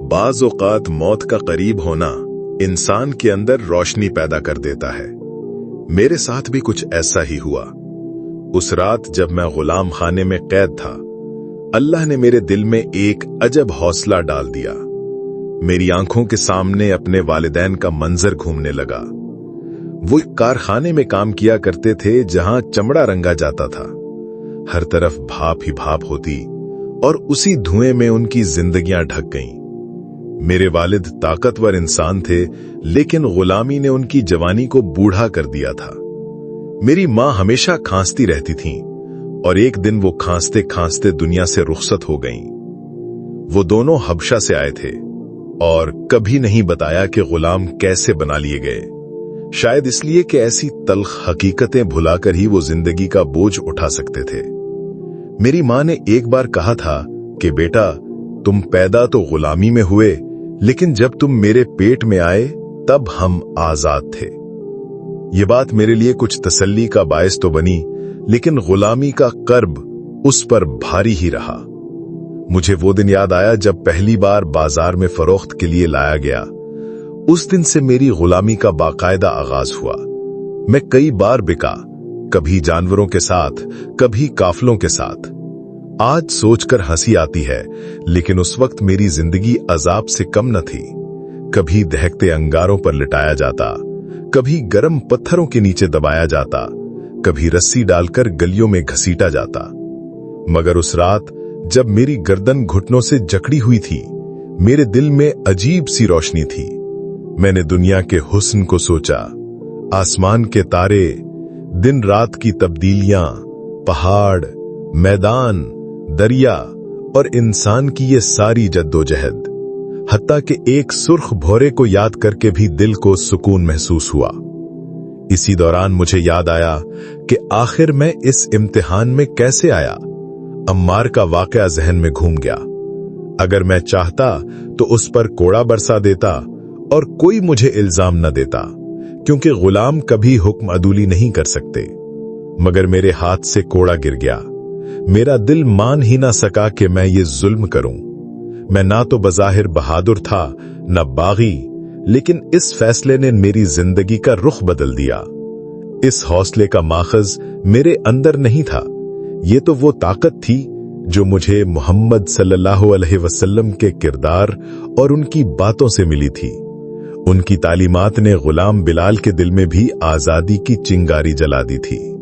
बाज़ औक़ात मौत का करीब होना इंसान के अंदर रोशनी पैदा कर देता है। मेरे साथ भी कुछ ऐसा ही हुआ। उस रात जब मैं गुलाम खाने में कैद था, अल्लाह ने मेरे दिल में एक अजब हौसला डाल दिया। मेरी आंखों के सामने अपने वालिदैन का मंजर घूमने लगा। वो एक कारखाने में काम किया करते थे जहां चमड़ा रंगा जाता था। हर तरफ भाप ही भाप होती और उसी धुएं में उनकी जिंदगियां ढक गईं। मेरे वालिद ताकतवर इंसान थे, लेकिन गुलामी ने उनकी जवानी को बूढ़ा कर दिया था। मेरी मां हमेशा खांसती रहती थीं और एक दिन वो खांसते खांसते दुनिया से रुखसत हो गईं। वो दोनों हबशा से आए थे और कभी नहीं बताया कि गुलाम कैसे बना लिए गए। शायद इसलिए कि ऐसी तल्ख हकीकतें भुलाकर ही वो जिंदगी का बोझ उठा सकते थे। मेरी मां ने एक बार कहा था कि बेटा, तुम पैदा तो गुलामी में हुए, लेकिन जब तुम मेरे पेट में आए तब हम आजाद थे। ये बात मेरे लिए कुछ तसल्ली का बायस तो बनी, लेकिन गुलामी का कर्ब उस पर भारी ही रहा। मुझे वो दिन याद आया जब पहली बार बाजार में फरोख्त के लिए लाया गया। उस दिन से मेरी गुलामी का बाकायदा आगाज हुआ। मैं कई बार बिका, कभी जानवरों के साथ, कभी काफलों के साथ। आज सोचकर हंसी आती है, लेकिन उस वक्त मेरी जिंदगी अजाब से कम न थी। कभी दहकते अंगारों पर लिटाया जाता, कभी गर्म पत्थरों के नीचे दबाया जाता, कभी रस्सी डालकर गलियों में घसीटा जाता। मगर उस रात जब मेरी गर्दन घुटनों से जकड़ी हुई थी, मेरे दिल में अजीब सी रोशनी थी। मैंने दुनिया के हुस्न को सोचा, आसमान के तारे, दिन रात की तब्दीलियां, पहाड़, मैदान, दरिया और इंसान की ये सारी जद्दोजहद। हत्ता कि एक सुर्ख भौरे को याद करके भी दिल को सुकून महसूस हुआ। इसी दौरान मुझे याद आया कि आखिर मैं इस इम्तिहान में कैसे आया। अम्मार का वाकया जहन में घूम गया। अगर मैं चाहता तो उस पर कोड़ा बरसा देता और कोई मुझे इल्जाम न देता, क्योंकि गुलाम कभी हुक्म अदूली नहीं कर सकते। मगर मेरे हाथ से कोड़ा गिर गया। मेरा दिल मान ही ना सका कि मैं ये जुल्म करूं। मैं ना तो बज़ाहिर बहादुर था, न बागी, लेकिन इस फैसले ने मेरी जिंदगी का रुख बदल दिया। इस हौसले का माखज मेरे अंदर नहीं था, ये तो वो ताकत थी जो मुझे मोहम्मद सल्लल्लाहु अलैहि वसल्लम के किरदार और उनकी बातों से मिली थी। उनकी तालीमात ने गुलाम बिलाल के दिल में भी आजादी की चिंगारी जला दी थी।